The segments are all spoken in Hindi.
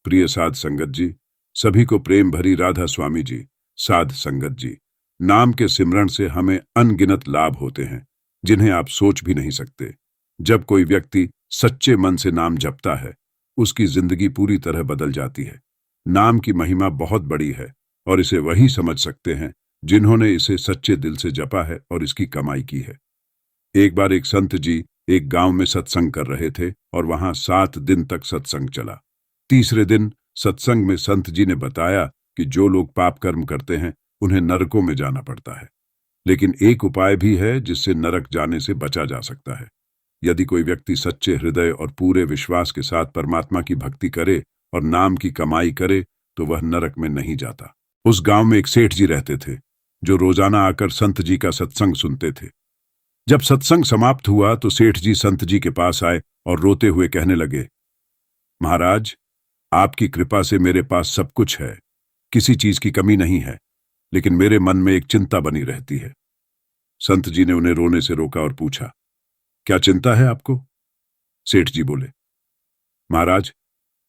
प्रिय साध संगत जी, सभी को प्रेम भरी राधा स्वामी जी। साध संगत जी, नाम के सिमरण से हमें अनगिनत लाभ होते हैं जिन्हें आप सोच भी नहीं सकते। जब कोई व्यक्ति सच्चे मन से नाम जपता है, उसकी जिंदगी पूरी तरह बदल जाती है। नाम की महिमा बहुत बड़ी है और इसे वही समझ सकते हैं जिन्होंने इसे सच्चे दिल से जपा है और इसकी कमाई की है। एक बार एक संत जी एक गांव में सत्संग कर रहे थे और वहां 7 दिन तक सत्संग चला। तीसरे दिन सत्संग में संत जी ने बताया कि जो लोग पाप कर्म करते हैं उन्हें नरकों में जाना पड़ता है, लेकिन एक उपाय भी है जिससे नरक जाने से बचा जा सकता है। यदि कोई व्यक्ति सच्चे हृदय और पूरे विश्वास के साथ परमात्मा की भक्ति करे और नाम की कमाई करे तो वह नरक में नहीं जाता। उस गांव में एक सेठ जी रहते थे जो रोजाना आकर संत जी का सत्संग सुनते थे। जब सत्संग समाप्त हुआ तो सेठ जी संत जी के पास आए और रोते हुए कहने लगे, महाराज, आपकी कृपा से मेरे पास सब कुछ है, किसी चीज की कमी नहीं है, लेकिन मेरे मन में एक चिंता बनी रहती है। संत जी ने उन्हें रोने से रोका और पूछा, क्या चिंता है आपको? सेठ जी बोले, महाराज,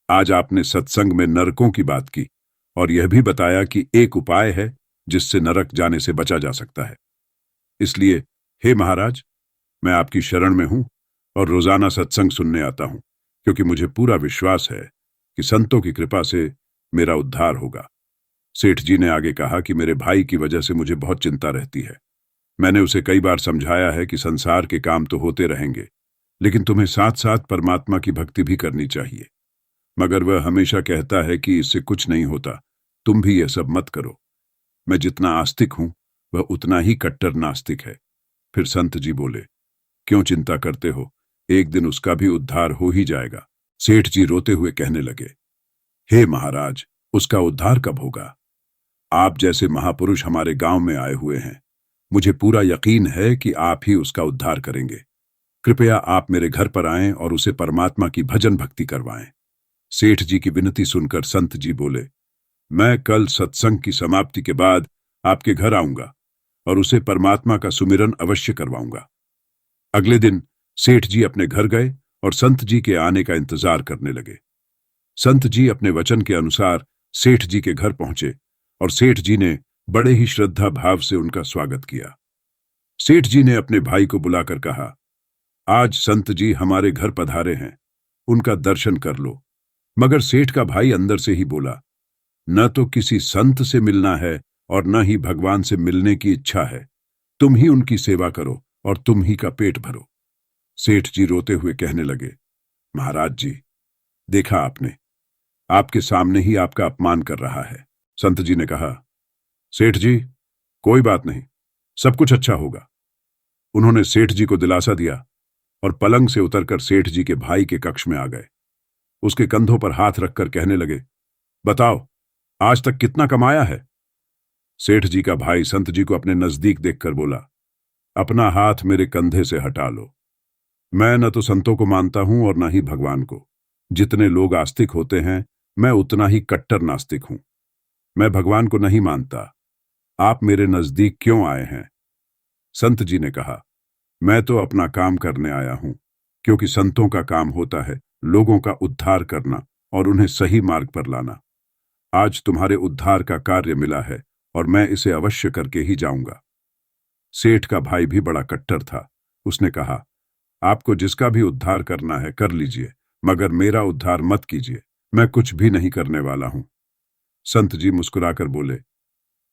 आज आपने सत्संग में नरकों की बात की और यह भी बताया कि एक उपाय है जिससे नरक जाने से बचा जा सकता है। इसलिए हे महाराज, मैं आपकी शरण में हूं और रोजाना सत्संग सुनने आता हूं, क्योंकि मुझे पूरा विश्वास है कि संतों की कृपा से मेरा उद्धार होगा। सेठ जी ने आगे कहा कि मेरे भाई की वजह से मुझे बहुत चिंता रहती है। मैंने उसे कई बार समझाया है कि संसार के काम तो होते रहेंगे, लेकिन तुम्हें साथ साथ परमात्मा की भक्ति भी करनी चाहिए, मगर वह हमेशा कहता है कि इससे कुछ नहीं होता, तुम भी यह सब मत करो। मैं जितना आस्तिक हूं वह उतना ही कट्टर नास्तिक है। फिर संत जी बोले, क्यों चिंता करते हो, एक दिन उसका भी उद्धार हो ही जाएगा। सेठ जी रोते हुए कहने लगे, हे महाराज, उसका उद्धार कब होगा? आप जैसे महापुरुष हमारे गांव में आए हुए हैं, मुझे पूरा यकीन है कि आप ही उसका उद्धार करेंगे। कृपया आप मेरे घर पर आएं और उसे परमात्मा की भजन भक्ति करवाएं। सेठ जी की विनती सुनकर संत जी बोले, मैं कल सत्संग की समाप्ति के बाद आपके घर आऊंगा और उसे परमात्मा का सुमिरन अवश्य करवाऊंगा। अगले दिन सेठ जी अपने घर गए और संत जी के आने का इंतजार करने लगे। संत जी अपने वचन के अनुसार सेठ जी के घर पहुंचे और सेठ जी ने बड़े ही श्रद्धा भाव से उनका स्वागत किया। सेठ जी ने अपने भाई को बुलाकर कहा, आज संत जी हमारे घर पधारे हैं, उनका दर्शन कर लो। मगर सेठ का भाई अंदर से ही बोला, न तो किसी संत से मिलना है और न ही भगवान से मिलने की इच्छा है, तुम ही उनकी सेवा करो और तुम ही का पेट भरो। सेठ जी रोते हुए कहने लगे, महाराज जी, देखा आपने, आपके सामने ही आपका अपमान कर रहा है। संत जी ने कहा, सेठ जी, कोई बात नहीं, सब कुछ अच्छा होगा। उन्होंने सेठ जी को दिलासा दिया और पलंग से उतरकर सेठ जी के भाई के कक्ष में आ गए। उसके कंधों पर हाथ रखकर कहने लगे, बताओ, आज तक कितना कमाया है? सेठ जी का भाई संत जी को अपने नजदीक देखकर बोला, अपना हाथ मेरे कंधे से हटा लो। मैं न तो संतों को मानता हूं और न ही भगवान को। जितने लोग आस्तिक होते हैं, मैं उतना ही कट्टर नास्तिक हूं। मैं भगवान को नहीं मानता। आप मेरे नजदीक क्यों आए हैं? संत जी ने कहा, मैं तो अपना काम करने आया हूं, क्योंकि संतों का काम होता है लोगों का उद्धार करना और उन्हें सही मार्ग पर लाना। आज तुम्हारे उद्धार का कार्य मिला है और मैं इसे अवश्य करके ही जाऊंगा। सेठ का भाई भी बड़ा कट्टर था। उसने कहा, आपको जिसका भी उद्धार करना है कर लीजिए, मगर मेरा उद्धार मत कीजिए, मैं कुछ भी नहीं करने वाला हूं। संत जी मुस्कुराकर बोले,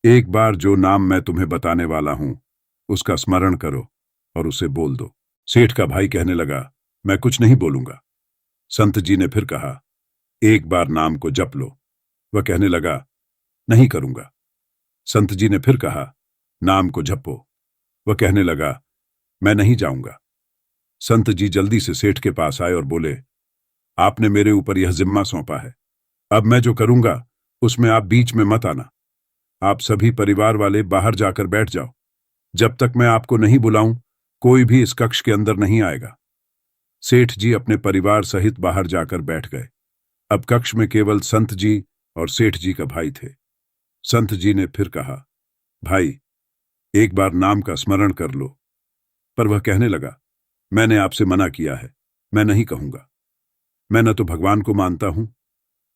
एक बार जो नाम मैं तुम्हें बताने वाला हूं उसका स्मरण करो और उसे बोल दो। सेठ का भाई कहने लगा, मैं कुछ नहीं बोलूंगा। संत जी ने फिर कहा, एक बार नाम को जप लो। वह कहने लगा, नहीं करूंगा। संत जी ने फिर कहा, नाम को जपो। वह कहने लगा, मैं नहीं जाऊंगा। संत जी जल्दी से सेठ के पास आए और बोले, आपने मेरे ऊपर यह जिम्मा सौंपा है, अब मैं जो करूंगा उसमें आप बीच में मत आना। आप सभी परिवार वाले बाहर जाकर बैठ जाओ। जब तक मैं आपको नहीं बुलाऊं कोई भी इस कक्ष के अंदर नहीं आएगा। सेठ जी अपने परिवार सहित बाहर जाकर बैठ गए। अब कक्ष में केवल संत जी और सेठ जी का भाई थे। संत जी ने फिर कहा, भाई, एक बार नाम का स्मरण कर लो। पर वह कहने लगा, मैंने आपसे मना किया है, मैं नहीं कहूंगा। मैं न तो भगवान को मानता हूं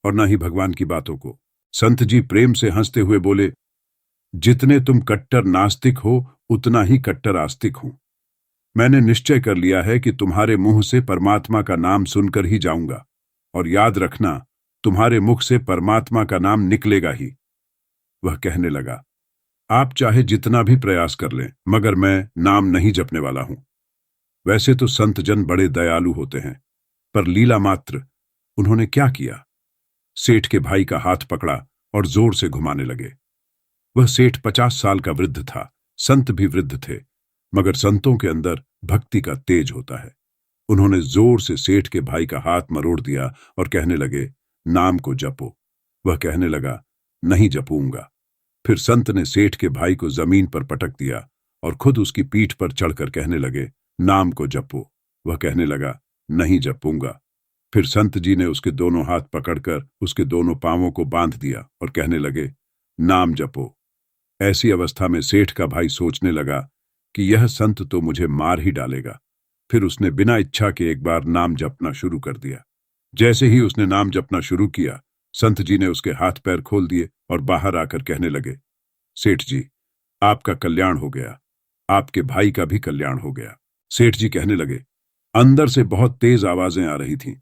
और न ही भगवान की बातों को। संत जी प्रेम से हंसते हुए बोले, जितने तुम कट्टर नास्तिक हो उतना ही कट्टर आस्तिक हूं। मैंने निश्चय कर लिया है कि तुम्हारे मुंह से परमात्मा का नाम सुनकर ही जाऊंगा, और याद रखना, तुम्हारे मुख से परमात्मा का नाम निकलेगा ही। वह कहने लगा, आप चाहे जितना भी प्रयास कर लें, मगर मैं नाम नहीं जपने वाला हूं। वैसे तो संत जन बड़े दयालु होते हैं, पर लीला मात्र उन्होंने क्या किया? सेठ के भाई का हाथ पकड़ा और जोर से घुमाने लगे। वह सेठ 50 साल का वृद्ध था। संत भी वृद्ध थे, मगर संतों के अंदर भक्ति का तेज होता है। उन्होंने जोर से सेठ के भाई का हाथ मरोड़ दिया और कहने लगे, नाम को जपो। वह कहने लगा, नहीं जपूंगा। फिर संत ने सेठ के भाई को जमीन पर पटक दिया और खुद उसकी पीठ पर चढ़कर कहने लगे, नाम को जपो। वह कहने लगा, नहीं जपूंगा। फिर संत जी ने उसके दोनों हाथ पकड़कर उसके दोनों पांवों को बांध दिया और कहने लगे, नाम जपो। ऐसी अवस्था में सेठ का भाई सोचने लगा कि यह संत तो मुझे मार ही डालेगा। फिर उसने बिना इच्छा के एक बार नाम जपना शुरू कर दिया। जैसे ही उसने नाम जपना शुरू किया, संत जी ने उसके हाथ पैर खोल दिए और बाहर आकर कहने लगे, सेठ जी, आपका कल्याण हो गया, आपके भाई का भी कल्याण हो गया। सेठ जी कहने लगे, अंदर से बहुत तेज आवाजें आ रही थीं।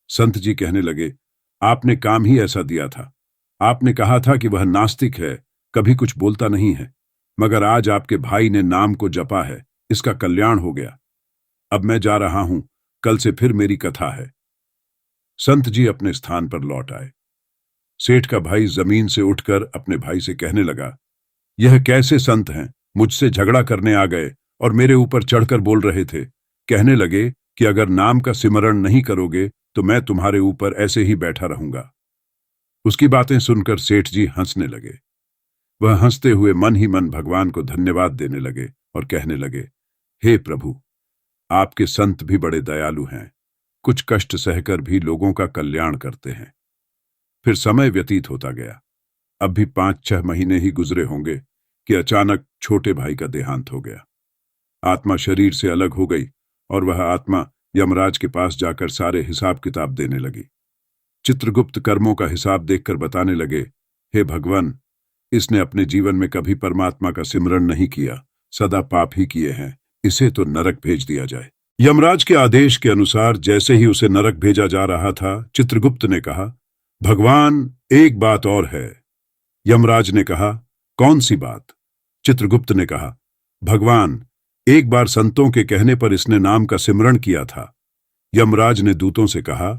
संत जी कहने लगे, आपने काम ही ऐसा दिया था। आपने कहा था कि वह नास्तिक है, कभी कुछ बोलता नहीं है, मगर आज आपके भाई ने नाम को जपा है, इसका कल्याण हो गया। अब मैं जा रहा हूं, कल से फिर मेरी कथा है। संत जी अपने स्थान पर लौट आए। सेठ का भाई जमीन से उठकर अपने भाई से कहने लगा, यह कैसे संत हैं, मुझसे झगड़ा करने आ गए और मेरे ऊपर चढ़कर बोल रहे थे। कहने लगे कि अगर नाम का सिमरण नहीं करोगे तो मैं तुम्हारे ऊपर ऐसे ही बैठा रहूंगा। उसकी बातें सुनकर सेठ जी हंसने लगे। वह हंसते हुए मन ही मन भगवान को धन्यवाद देने लगे और कहने लगे, हे प्रभु, आपके संत भी बड़े दयालु हैं, कुछ कष्ट सहकर भी लोगों का कल्याण करते हैं। फिर समय व्यतीत होता गया। अब भी 5-6 महीने ही गुजरे होंगे कि अचानक छोटे भाई का देहांत हो गया। आत्मा शरीर से अलग हो गई और वह आत्मा यमराज के पास जाकर सारे हिसाब किताब देने लगी। चित्रगुप्त कर्मों का हिसाब देखकर बताने लगे, हे भगवान, इसने अपने जीवन में कभी परमात्मा का सिमरण नहीं किया, सदा पाप ही किए हैं, इसे तो नरक भेज दिया जाए। यमराज के आदेश के अनुसार जैसे ही उसे नरक भेजा जा रहा था, चित्रगुप्त ने कहा, भगवान, एक बात और है। यमराज ने कहा, कौन सी बात? चित्रगुप्त ने कहा, भगवान, एक बार संतों के कहने पर इसने नाम का सिमरण किया था। यमराज ने दूतों से कहा,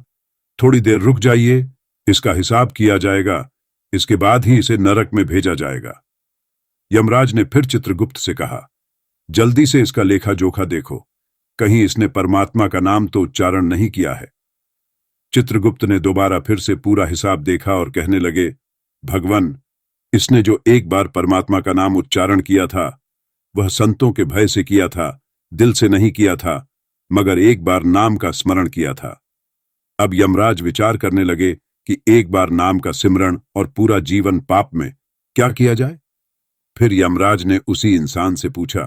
थोड़ी देर रुक जाइए, इसका हिसाब किया जाएगा, इसके बाद ही इसे नरक में भेजा जाएगा। यमराज ने फिर चित्रगुप्त से कहा, जल्दी से इसका लेखा जोखा देखो, कहीं इसने परमात्मा का नाम तो उच्चारण नहीं किया है। चित्रगुप्त ने दोबारा फिर से पूरा हिसाब देखा और कहने लगे, भगवान, इसने जो एक बार परमात्मा का नाम उच्चारण किया था, वह संतों के भय से किया था, दिल से नहीं किया था, मगर एक बार नाम का स्मरण किया था। अब यमराज विचार करने लगे कि एक बार नाम का सिमरण और पूरा जीवन पाप में क्या किया जाए। फिर यमराज ने उसी इंसान से पूछा,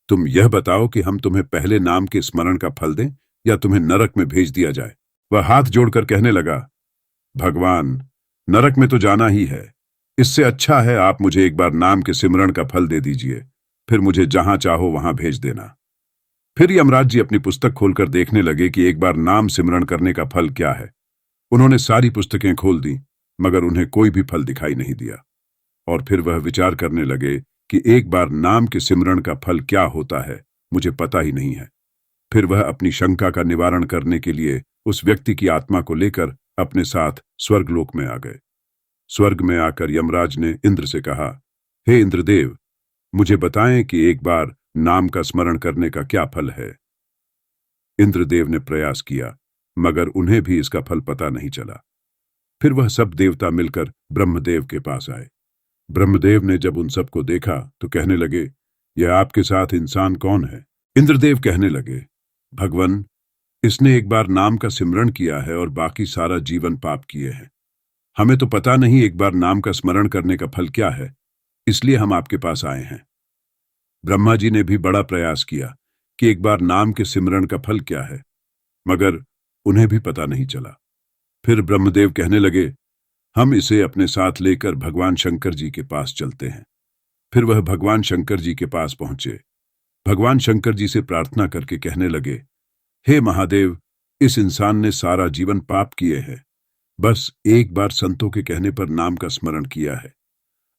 तुम यह बताओ कि हम तुम्हें पहले नाम के स्मरण का फल दें या तुम्हें नरक में भेज दिया जाए। वह हाथ जोड़कर कहने लगा, भगवान, नरक में तो जाना ही है, इससे अच्छा है आप मुझे एक बार नाम के सिमरण का फल दे दीजिए, फिर मुझे जहां चाहो वहां भेज देना। फिर यमराज जी अपनी पुस्तक खोलकर देखने लगे कि एक बार नाम सिमरण करने का फल क्या है। उन्होंने सारी पुस्तकें खोल दी, मगर उन्हें कोई भी फल दिखाई नहीं दिया। और फिर वह विचार करने लगे कि एक बार नाम के सिमरण का फल क्या होता है, मुझे पता ही नहीं है। फिर वह अपनी शंका का निवारण करने के लिए उस व्यक्ति की आत्मा को लेकर अपने साथ स्वर्गलोक में आ गए। स्वर्ग में आकर यमराज ने इंद्र से कहा, हे इंद्रदेव, मुझे बताएं कि एक बार नाम का स्मरण करने का क्या फल है। इंद्रदेव ने प्रयास किया, मगर उन्हें भी इसका फल पता नहीं चला। फिर वह सब देवता मिलकर ब्रह्मदेव के पास आए। ब्रह्मदेव ने जब उन सबको देखा तो कहने लगे, यह आपके साथ इंसान कौन है? इंद्रदेव कहने लगे, भगवान, इसने एक बार नाम का सिमरण किया है और बाकी सारा जीवन पाप किए हैं। हमें तो पता नहीं एक बार नाम का स्मरण करने का फल क्या है, इसलिए हम आपके पास आए हैं। ब्रह्मा जी ने भी बड़ा प्रयास किया कि एक बार नाम के सिमरण का फल क्या है, मगर उन्हें भी पता नहीं चला। फिर ब्रह्मदेव कहने लगे, हम इसे अपने साथ लेकर भगवान शंकर जी के पास चलते हैं। फिर वह भगवान शंकर जी के पास पहुंचे। भगवान शंकर जी से प्रार्थना करके कहने लगे, हे महादेव, इस इंसान ने सारा जीवन पाप किए हैं, बस एक बार संतों के कहने पर नाम का स्मरण किया है।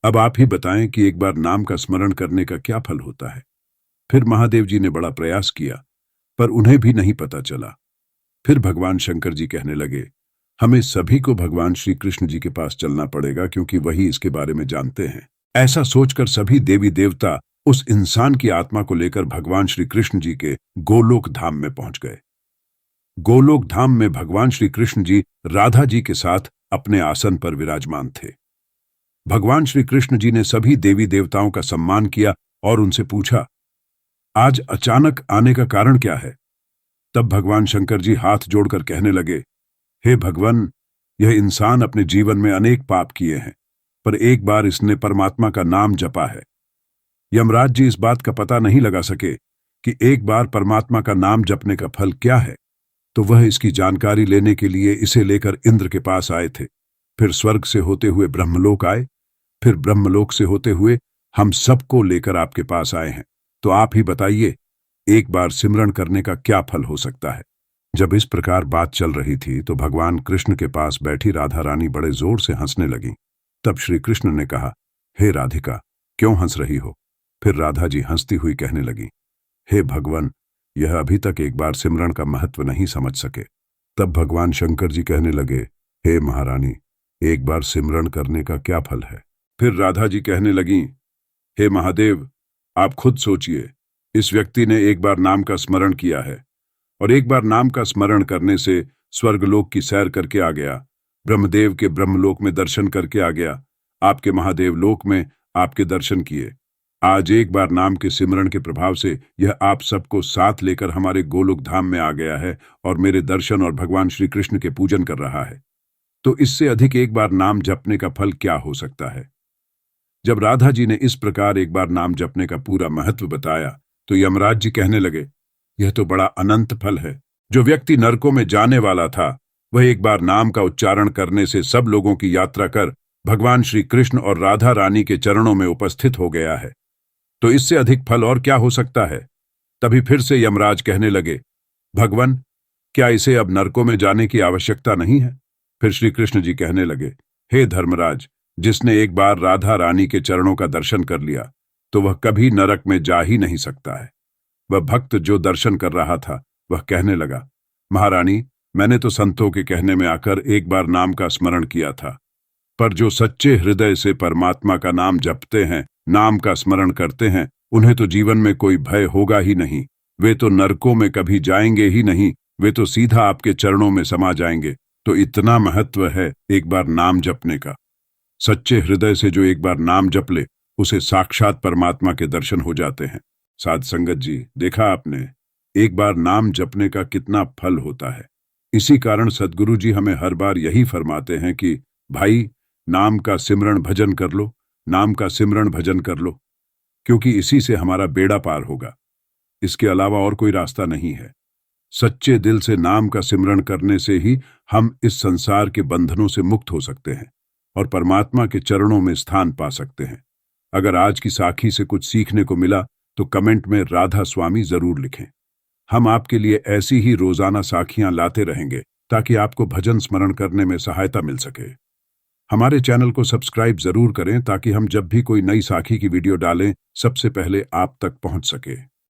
अब आप ही बताएं कि एक बार नाम का स्मरण करने का क्या फल होता है। फिर महादेव जी ने बड़ा प्रयास किया, पर उन्हें भी नहीं पता चला। फिर भगवान शंकर जी कहने लगे, हमें सभी को भगवान श्री कृष्ण जी के पास चलना पड़ेगा, क्योंकि वही इसके बारे में जानते हैं। ऐसा सोचकर सभी देवी देवता उस इंसान की आत्मा को लेकर भगवान श्री कृष्ण जी के गोलोक धाम में पहुंच गए। गोलोक धाम में भगवान श्री कृष्ण जी राधा जी के साथ अपने आसन पर विराजमान थे। भगवान श्री कृष्ण जी ने सभी देवी देवताओं का सम्मान किया और उनसे पूछा, आज अचानक आने का कारण क्या है। तब भगवान शंकर जी हाथ जोड़कर कहने लगे, हे भगवान, यह इंसान अपने जीवन में अनेक पाप किए हैं, पर एक बार इसने परमात्मा का नाम जपा है। यमराज जी इस बात का पता नहीं लगा सके कि एक बार परमात्मा का नाम जपने का फल क्या है, तो वह इसकी जानकारी लेने के लिए इसे लेकर इंद्र के पास आए थे। फिर स्वर्ग से होते हुए ब्रह्मलोक आए, फिर ब्रह्मलोक से होते हुए हम सबको लेकर आपके पास आए हैं। तो आप ही बताइए, एक बार सिमरन करने का क्या फल हो सकता है। जब इस प्रकार बात चल रही थी तो भगवान कृष्ण के पास बैठी राधा रानी बड़े जोर से हंसने लगी। तब श्री कृष्ण ने कहा, हे राधिका, क्यों हंस रही हो। फिर राधा जी हंसती हुई कहने लगी, हे भगवान, यह अभी तक एक बार सिमरन का महत्व नहीं समझ सके। तब भगवान शंकर जी कहने लगे, हे महारानी, एक बार सिमरन करने का क्या फल है। फिर राधा जी कहने लगी, हे महादेव, आप खुद सोचिए, इस व्यक्ति ने एक बार नाम का स्मरण किया है और एक बार नाम का स्मरण करने से स्वर्गलोक की सैर करके आ गया, ब्रह्मदेव के ब्रह्मलोक में दर्शन करके आ गया, आपके महादेव लोक में आपके दर्शन किए। आज एक बार नाम के सिमरण के प्रभाव से यह आप सबको साथ लेकर हमारे गोलोक धाम में आ गया है और मेरे दर्शन और भगवान श्री कृष्ण के पूजन कर रहा है। तो इससे अधिक एक बार नाम जपने का फल क्या हो सकता है। जब राधा जी ने इस प्रकार एक बार नाम जपने का पूरा महत्व बताया तो यमराज जी कहने लगे, यह तो बड़ा अनंत फल है। जो व्यक्ति नरकों में जाने वाला था, वह एक बार नाम का उच्चारण करने से सब लोगों की यात्रा कर भगवान श्री कृष्ण और राधा रानी के चरणों में उपस्थित हो गया है। तो इससे अधिक फल और क्या हो सकता है। तभी फिर से यमराज कहने लगे, भगवान, क्या इसे अब नरकों में जाने की आवश्यकता नहीं है। फिर श्री कृष्ण जी कहने लगे, हे धर्मराज, जिसने एक बार राधा रानी के चरणों का दर्शन कर लिया तो वह कभी नरक में जा ही नहीं सकता है। वह भक्त जो दर्शन कर रहा था वह कहने लगा, महारानी, मैंने तो संतों के कहने में आकर एक बार नाम का स्मरण किया था, पर जो सच्चे हृदय से परमात्मा का नाम जपते हैं, नाम का स्मरण करते हैं, उन्हें तो जीवन में कोई भय होगा ही नहीं। वे तो नरकों में कभी जाएंगे ही नहीं, वे तो सीधा आपके चरणों में समा जाएंगे। तो इतना महत्व है एक बार नाम जपने का। सच्चे हृदय से जो एक बार नाम जप ले, उसे साक्षात परमात्मा के दर्शन हो जाते हैं। साध संगत जी, देखा आपने एक बार नाम जपने का कितना फल होता है। इसी कारण सद्गुरु जी हमें हर बार यही फरमाते हैं कि भाई, नाम का सिमरण भजन कर लो, नाम का सिमरण भजन कर लो, क्योंकि इसी से हमारा बेड़ा पार होगा। इसके अलावा और कोई रास्ता नहीं है। सच्चे दिल से नाम का सिमरण करने से ही हम इस संसार के बंधनों से मुक्त हो सकते हैं और परमात्मा के चरणों में स्थान पा सकते हैं। अगर आज की साखी से कुछ सीखने को मिला तो कमेंट में राधा स्वामी जरूर लिखें। हम आपके लिए ऐसी ही रोजाना साखियां लाते रहेंगे ताकि आपको भजन स्मरण करने में सहायता मिल सके। हमारे चैनल को सब्सक्राइब जरूर करें ताकि हम जब भी कोई नई साखी की वीडियो डालें, सबसे पहले आप तक पहुंच सके।